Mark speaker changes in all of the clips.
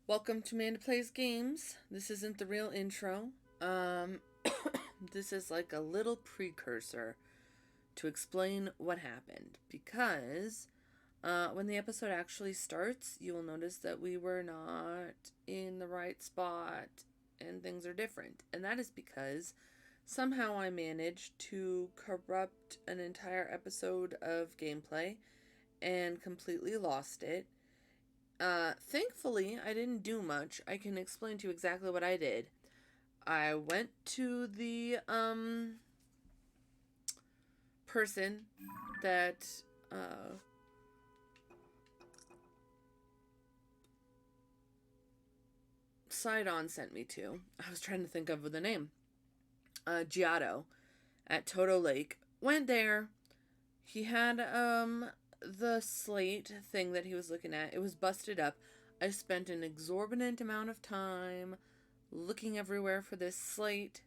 Speaker 1: Welcome to Amanda Plays Games. This isn't the real intro. This is like a little precursor to explain what happened. Because when the episode actually starts, you will notice that we were not in the right spot and things are different. And that is because somehow I managed to corrupt an entire episode of gameplay and completely lost it. Thankfully, I didn't do much. I can explain to you exactly what I did. I went to the, person that, Sidon sent me to. I was trying to think of the name. Giotto at Toto Lake. Went there. He had, the slate thing that he was looking at. It was busted up. I spent an exorbitant amount of time looking everywhere for this slate.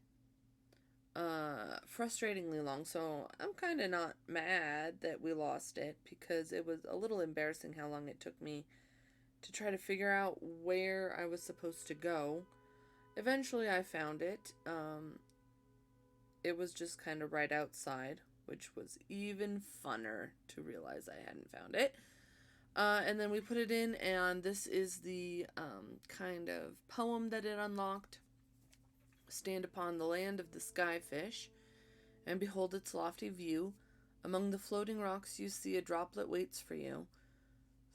Speaker 1: Frustratingly long, so I'm kind of not mad that we lost it because it was a little embarrassing how long it took me to try to figure out where I was supposed to go. Eventually I found it. It was just kind of right outside, which was even funner to realize I hadn't found it. And then we put it in, and this is the kind of poem that it unlocked. Stand upon the land of the skyfish, and behold its lofty view. Among the floating rocks you see a droplet waits for you.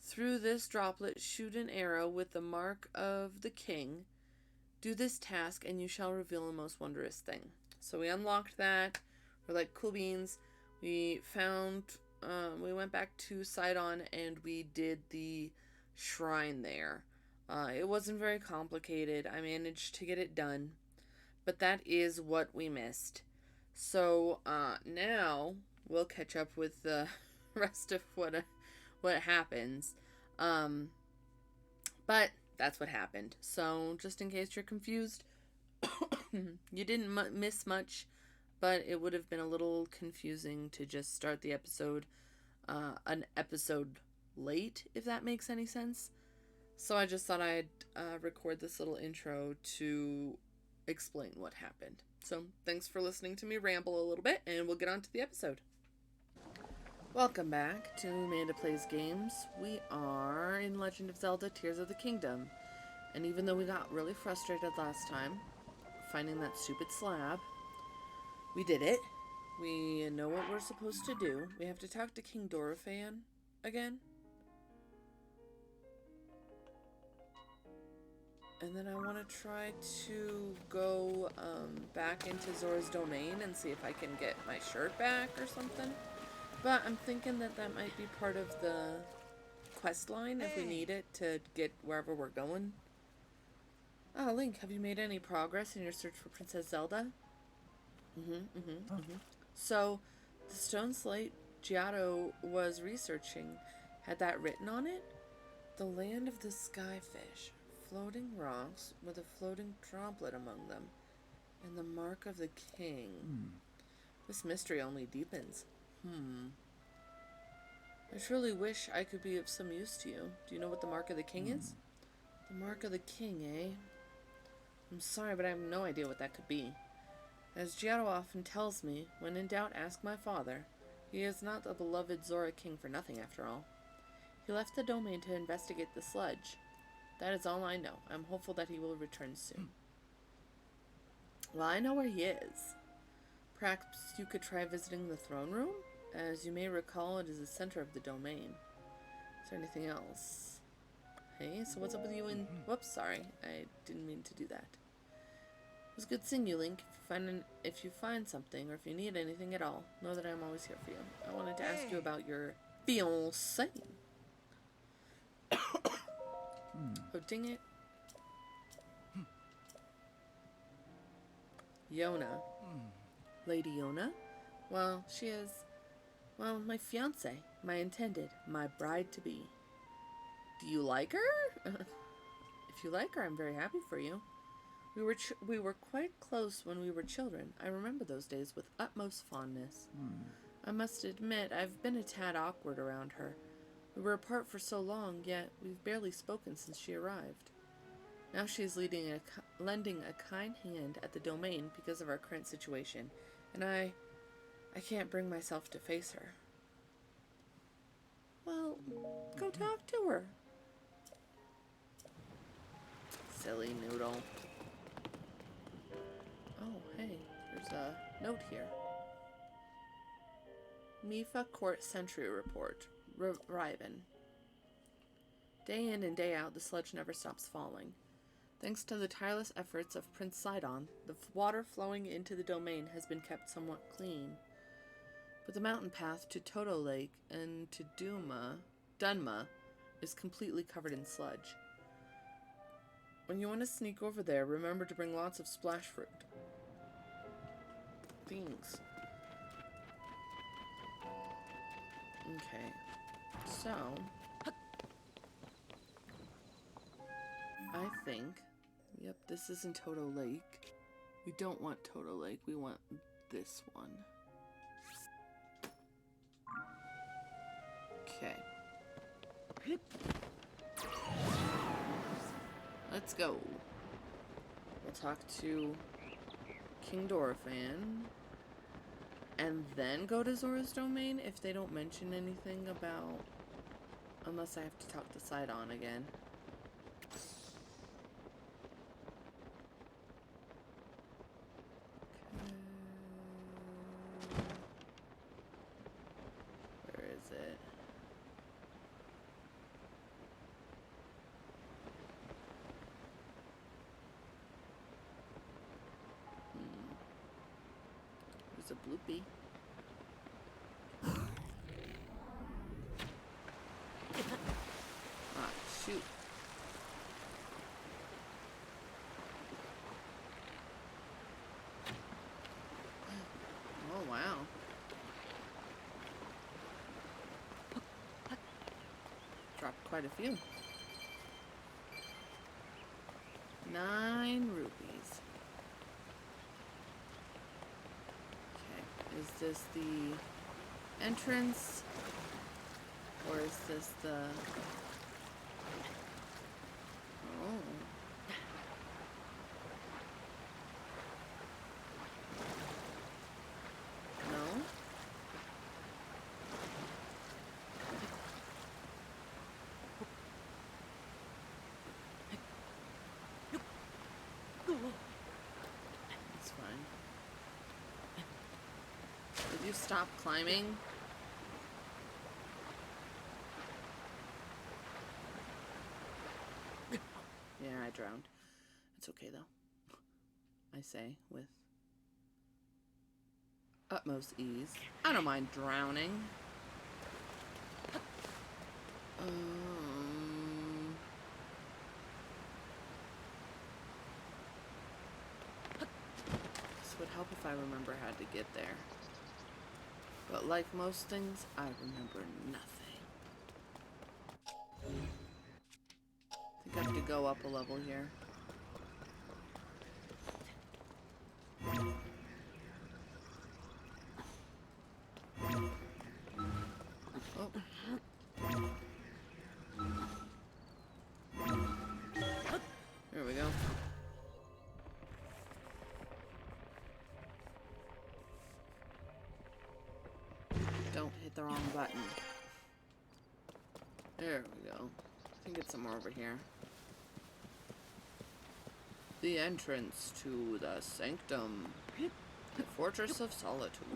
Speaker 1: Through this droplet shoot an arrow with the mark of the king. Do this task, and you shall reveal a most wondrous thing. So we unlocked that. We're like, cool beans. We went back to Sidon, and we did the shrine there. It wasn't very complicated. I managed to get it done. But that is what we missed. So now we'll catch up with the rest of what happens. But that's what happened. So just in case you're confused, you didn't miss much, but it would have been a little confusing to just start the episode an episode late, if that makes any sense. So I just thought I'd record this little intro to explain what happened. So thanks for listening to me ramble a little bit, and we'll get on to the episode. Welcome back to Amanda Plays Games. We are in Legend of Zelda Tears of the Kingdom. And even though we got really frustrated last time, finding that stupid slab, we did it. We know what we're supposed to do. We have to talk to King Dorephan again. And then I want to try to go back into Zora's domain and see if I can get my shirt back or something. But I'm thinking that might be part of the quest line if we need it to get wherever we're going. Oh, Link, have you made any progress in your search for Princess Zelda? So, the stone slate Giotto was researching, had that written on it? The land of the skyfish. Floating rocks with a floating droplet among them, and the mark of the king. This mystery only deepens. I truly wish I could be of some use to you. Do you know what the mark of the king is? The mark of the king, eh? I'm sorry, but I have no idea what that could be. As Giotto often tells me, when in doubt, ask my father. He is not the beloved Zora king for nothing, after all. He left the domain to investigate the sludge. That is all I know. I'm hopeful that he will return soon. Well, I know where he is. Perhaps you could try visiting the throne room? As you may recall, it is the center of the domain. Is there anything else? Hey, so what's up with you in... Whoops, sorry. I didn't mean to do that. It was good seeing you, Link. If you find something, or if you need anything at all, know that I'm always here for you. I wanted to ask you about your fiancé. Oh, dang it. Yona. Lady Yona? Well, she is, well, my fiancé, my intended, my bride-to-be. Do you like her? If you like her, I'm very happy for you. We were quite close when we were children. I remember those days with utmost fondness. I must admit, I've been a tad awkward around her. We were apart for so long, yet we've barely spoken since she arrived. Now she is lending a kind hand at the domain because of our current situation, and I can't bring myself to face her. Well, go talk to her. Silly noodle. Oh, hey, there's a note here. Mifa Court Sentry Report. Riven. Day in and day out, the sludge never stops falling. Thanks to the tireless efforts of Prince Sidon, the water flowing into the domain has been kept somewhat clean. But the mountain path to Toto Lake and to Dunma is completely covered in sludge. When you want to sneak over there, remember to bring lots of splash fruit. Thanks. Okay, so I think, yep, this isn't Toto Lake. We don't want Toto Lake, we want this one. Okay. Let's go. We'll talk to King Dorephan. And then go to Zora's domain if they don't mention anything about... Unless I have to talk to Sidon again. Where is it? There's a bloopy. Ah, shoot. Oh, wow. Dropped quite a few. 9 rupees. Okay, is this the entrance? Or is this the... Oh. No? It's fine. Did you stop climbing? Yeah, I drowned. It's okay, though. I say, with utmost ease. I don't mind drowning. This would help if I remember how to get there. But like most things, I remember nothing. I think I have to go up a level here. Oh. There we go. Don't hit the wrong button. There we go. I can get some more over here. The entrance to the Sanctum. The Fortress of Solitude.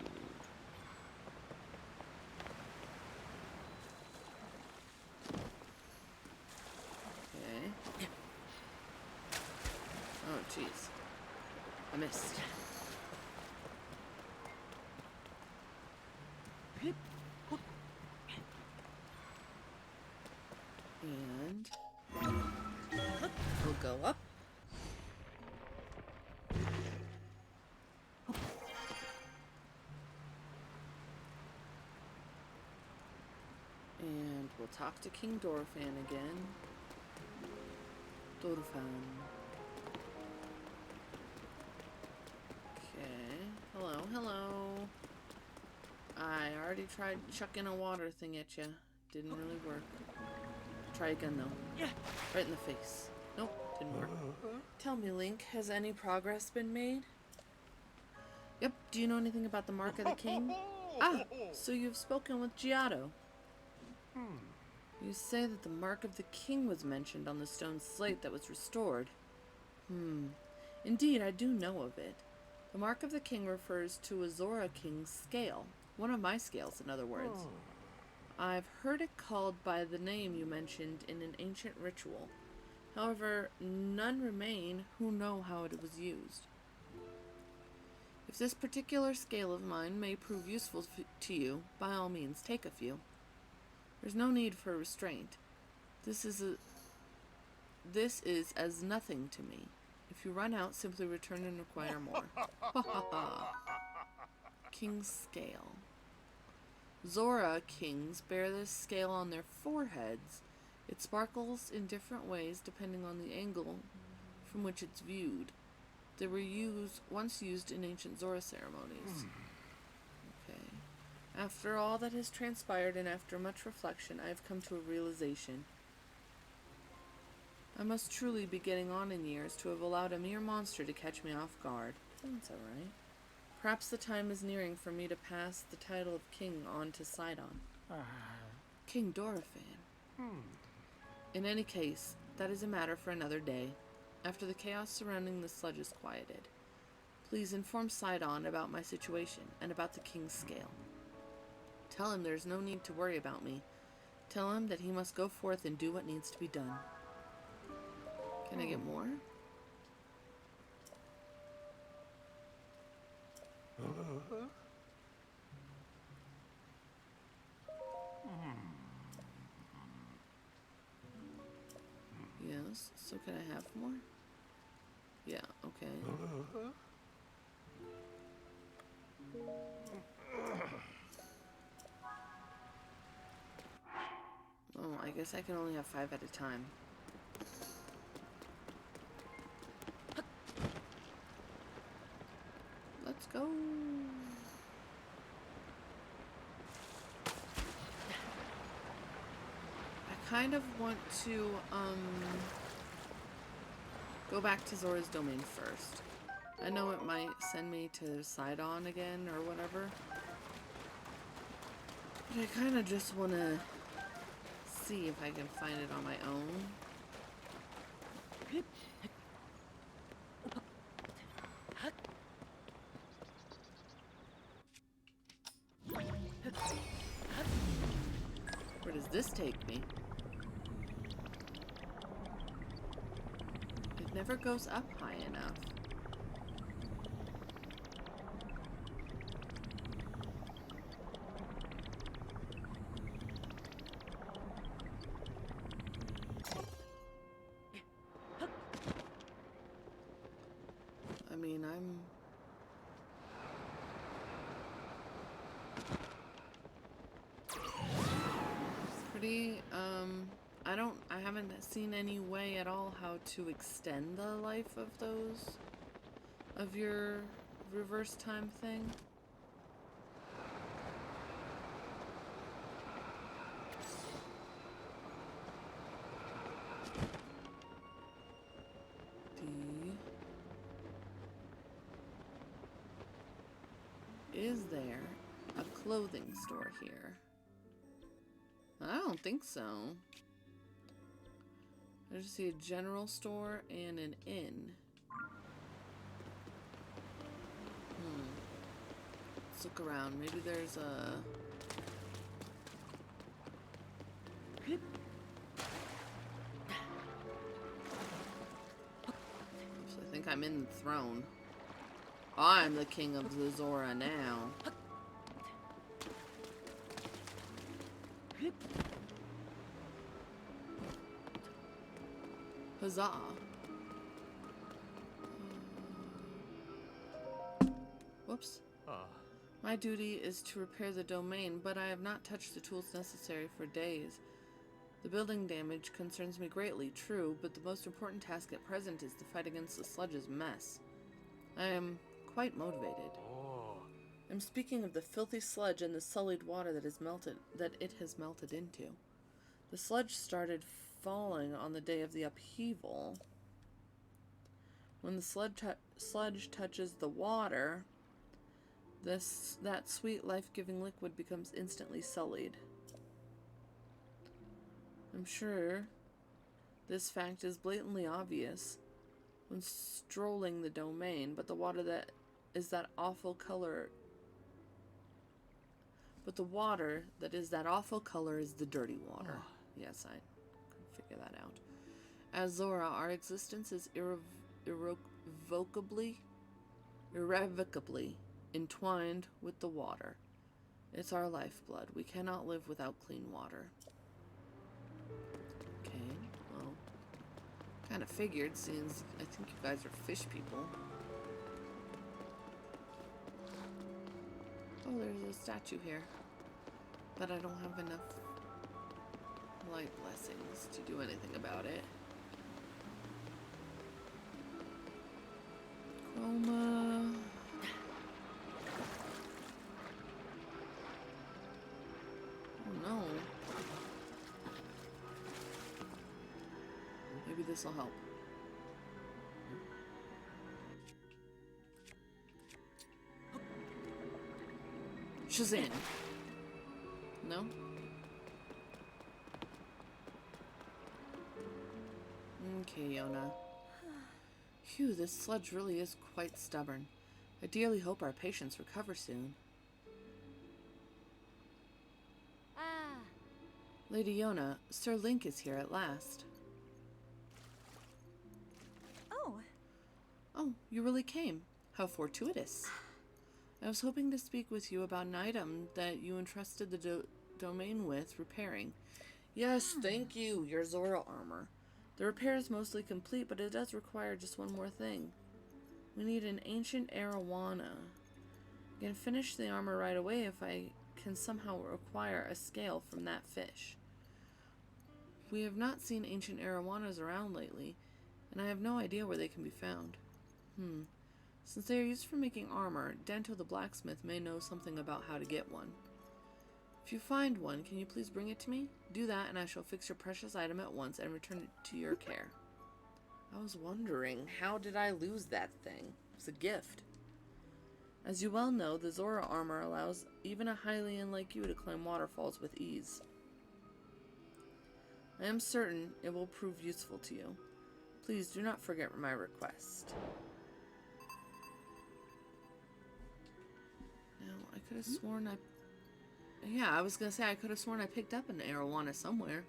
Speaker 1: Okay. Oh, jeez. I missed. And we'll go up. And we'll talk to King Dorephan again. Dorephan. Okay. Hello, hello. I already tried chucking a water thing at you. Didn't really work. Try again, though. Yeah. Right in the face. Nope. Didn't work. Tell me, Link, has any progress been made? Yep, do you know anything about the Mark of the King? Ah, so you've spoken with Giotto. You say that the Mark of the King was mentioned on the stone slate that was restored. Indeed, I do know of it. The Mark of the King refers to a Zora King's scale. One of my scales, in other words. I've heard it called by the name you mentioned in an ancient ritual. However, none remain who know how it was used. If this particular scale of mine may prove useful to you, by all means, take a few. There's no need for restraint. This is as nothing to me. If you run out, simply return and require more. Ha ha ha. King's Scale. Zora kings bear this scale on their foreheads. It sparkles in different ways depending on the angle from which it's viewed. They were once used in ancient Zora ceremonies. Okay. After all that has transpired and after much reflection, I have come to a realization. I must truly be getting on in years to have allowed a mere monster to catch me off guard. That's alright. Perhaps the time is nearing for me to pass the title of king on to Sidon. King Dorephan. In any case, that is a matter for another day, after the chaos surrounding the sludge is quieted. Please inform Sidon about my situation and about the King's Scale. Tell him there's no need to worry about me. Tell him that he must go forth and do what needs to be done. Can I get more? Yes, so can I have more? Yeah, okay. Oh, I guess I can only have 5 at a time. Let's go. I kind of want to, go back to Zora's domain first. I know it might send me to Sidon again or whatever. But I kind of just want to see if I can find it on my own. Where does this take me? It never goes up high enough. I mean, I'm... pretty, I haven't seen any way at all how to extend the life of your reverse time thing. Is there a clothing store here? I don't think so. I just see a general store and an inn. Let's look around. Maybe there's a... Oops, I think I'm in the throne. I'm the king of the Zora now. Huzzah. Whoops. My duty is to repair the domain, but I have not touched the tools necessary for days. The building damage concerns me greatly, true, but the most important task at present is the fight against the sludge's mess. I am quite motivated. I'm speaking of the filthy sludge and the sullied water that it has melted into. The sludge started falling on the day of the upheaval. When the sludge touches the water, that sweet life-giving liquid becomes instantly sullied. I'm sure this fact is blatantly obvious when strolling the domain, but the water that is that awful color is the dirty water. Yes, I could figure that out. As Zora, our existence is irrevocably entwined with the water. It's our lifeblood. We cannot live without clean water. Okay, well, kind of figured, since I think you guys are fish people. Oh, there's a statue here. But I don't have enough light blessings to do anything about it. Chroma. Oh no. Maybe this will help. Shazam! No? Okay, Yona. Phew, this sludge really is quite stubborn. I dearly hope our patients recover soon. Lady Yona, Sir Link is here at last. Oh, you really came. How fortuitous. I was hoping to speak with you about an item that you entrusted the domain with repairing. Yes, thank you, your Zora armor. The repair is mostly complete, but it does require just one more thing. We need an ancient arowana. I can finish the armor right away if I can somehow acquire a scale from that fish. We have not seen ancient arowanas around lately, and I have no idea where they can be found. Since they are used for making armor, Dento the blacksmith may know something about how to get one. If you find one, can you please bring it to me? Do that, and I shall fix your precious item at once and return it to your care. I was wondering, how did I lose that thing? It's a gift. As you well know, the Zora armor allows even a Hylian like you to climb waterfalls with ease. I am certain it will prove useful to you. Please do not forget my request. Now, I could have sworn I was gonna say I could have sworn I picked up an arowana somewhere.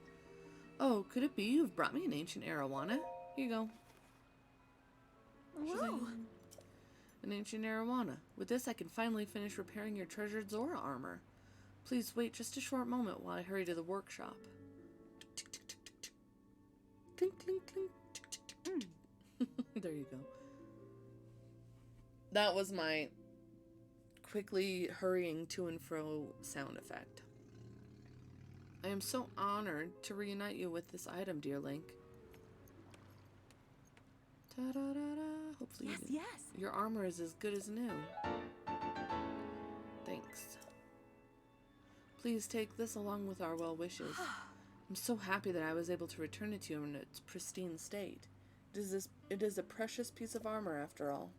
Speaker 1: Oh, could it be you've brought me an ancient arowana? Here you go.
Speaker 2: Whoa.
Speaker 1: An ancient arowana. With this, I can finally finish repairing your treasured Zora armor. Please wait just a short moment while I hurry to the workshop. Clink, clink, clink. There you go. That was my quickly hurrying to and fro sound effect. I am so honored to reunite you with this item, dear Link. Ta-da-da-da. Hopefully your armor is as good as new. Thanks. Please take this along with our well wishes. I'm so happy that I was able to return it to you in its pristine state. It is a precious piece of armor after all.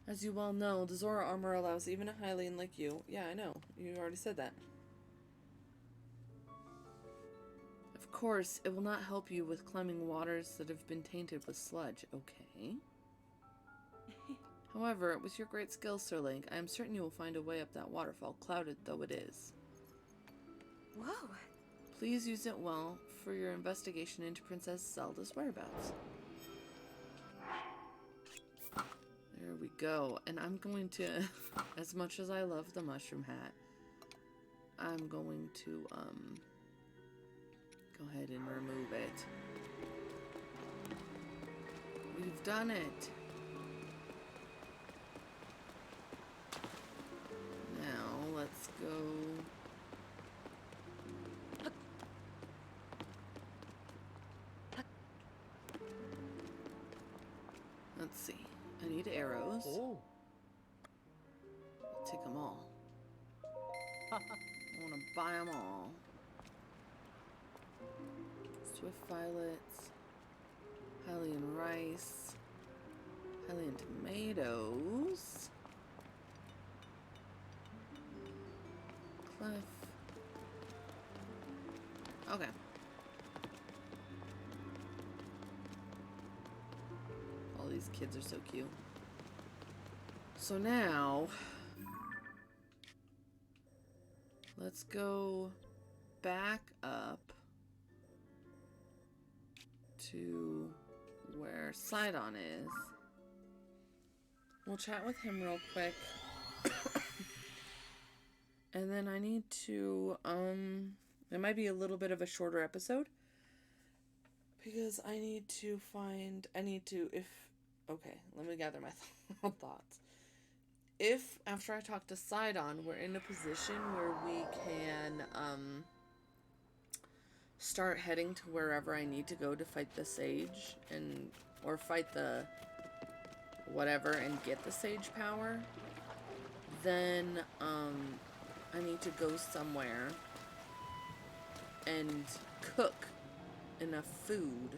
Speaker 1: As you well know, the Zora armor allows even a Hylian like you. Yeah, I know. You already said that. Of course, it will not help you with climbing waters that have been tainted with sludge. Okay. However, with your great skill, Sir Link, I am certain you will find a way up that waterfall, clouded though it is.
Speaker 2: Whoa.
Speaker 1: Please use it well for your investigation into Princess Zelda's whereabouts. There we go. And I'm going to, as much as I love the mushroom hat, I'm going to, go ahead and remove it. We've done it. Now, let's go. Let's see. I need arrows.
Speaker 3: Oh.
Speaker 1: I'll take them all. I want to buy them all. Swift violets. Hylian rice. Hylian tomatoes. Cliff. Okay. All these kids are so cute. So now, let's go back up to where Sidon is. We'll chat with him real quick. And then I need to, it might be a little bit of a shorter episode. Because I need to, okay, let me gather my thoughts. If, after I talk to Sidon, we're in a position where we can, start heading to wherever I need to go to fight the sage, or fight the whatever and get the sage power, then, I need to go somewhere and cook enough food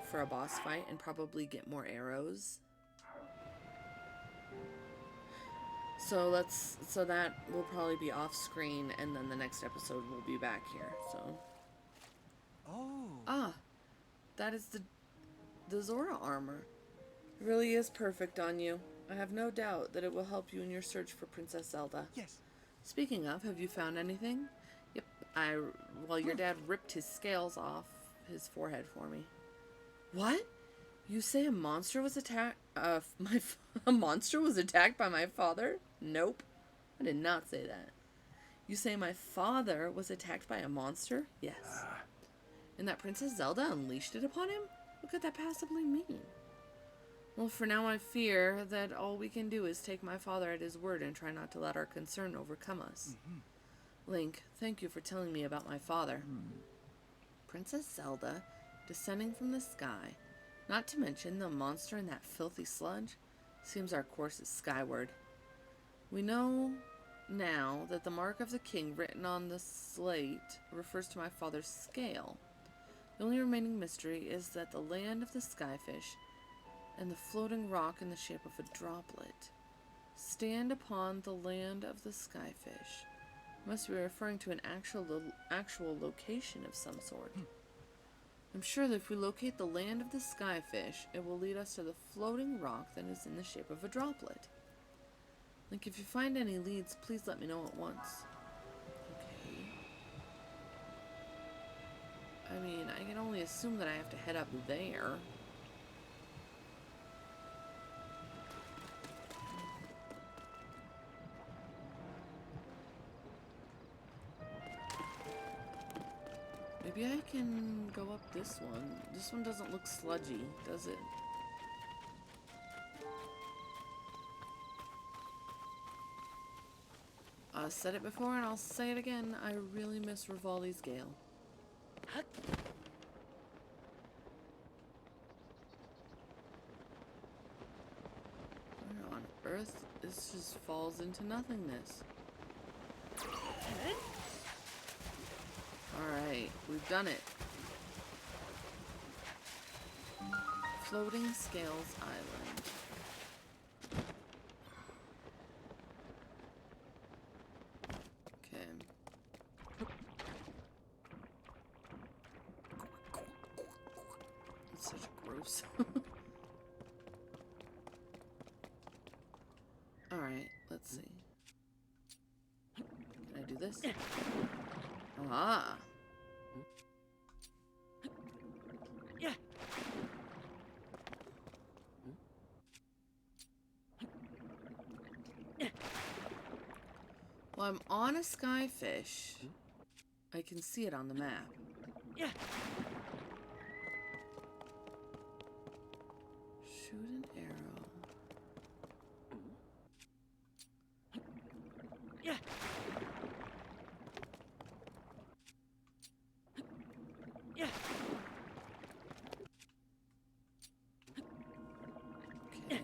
Speaker 1: for a boss fight and probably get more arrows. So that will probably be off screen, and then the next episode will be back here. So. Oh. That is the Zora armor. It really is perfect on you. I have no doubt that it will help you in your search for Princess Zelda.
Speaker 3: Yes.
Speaker 1: Speaking of, have you found anything? Yep. Your dad ripped his scales off his forehead for me. What? You say a monster was attacked? A monster was attacked by my father? Nope. I did not say that. You say my father was attacked by a monster? Yes. And that Princess Zelda unleashed it upon him? What could that possibly mean? Well, for now I fear that all we can do is take my father at his word and try not to let our concern overcome us. Link, thank you for telling me about my father. Princess Zelda, descending from the sky, not to mention the monster in that filthy sludge, seems our course is skyward. We know now that the mark of the king written on the slate refers to my father's scale. The only remaining mystery is that the land of the skyfish and the floating rock in the shape of a droplet stand upon the land of the skyfish. Must be referring to an actual location of some sort. I'm sure that if we locate the land of the skyfish, it will lead us to the floating rock that is in the shape of a droplet. Like, if you find any leads, please let me know at once. Okay. I mean, I can only assume that I have to head up there. Maybe I can go up this one. This one doesn't look sludgy, does it? I said it before and I'll say it again. I really miss Rivali's Gale. Where on earth this just falls into nothingness? Alright, we've done it. Floating Scales Island. Okay. It's such gross. Alright, let's see. Can I do this? Ah. Well, I'm on a skyfish. I can see it on the map. Shoot an arrow. Okay.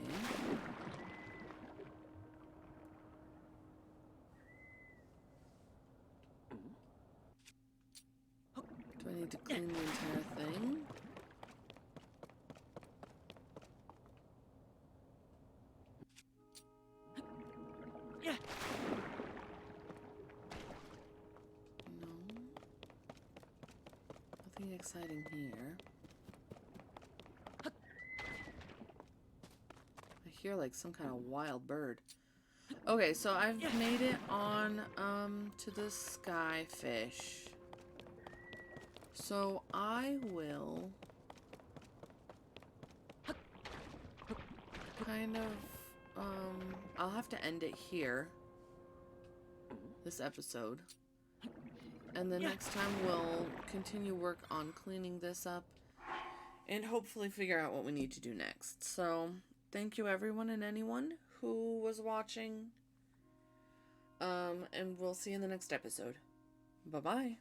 Speaker 1: Do I need to clean the entire thing? Nothing exciting here. I hear like some kind of wild bird. Okay, so I've made it on to the skyfish. So I will kind of I'll have to end it here, this episode. And the next time we'll continue work on cleaning this up and hopefully figure out what we need to do next. So, thank you everyone and anyone who was watching. And we'll see you in the next episode. Bye-bye.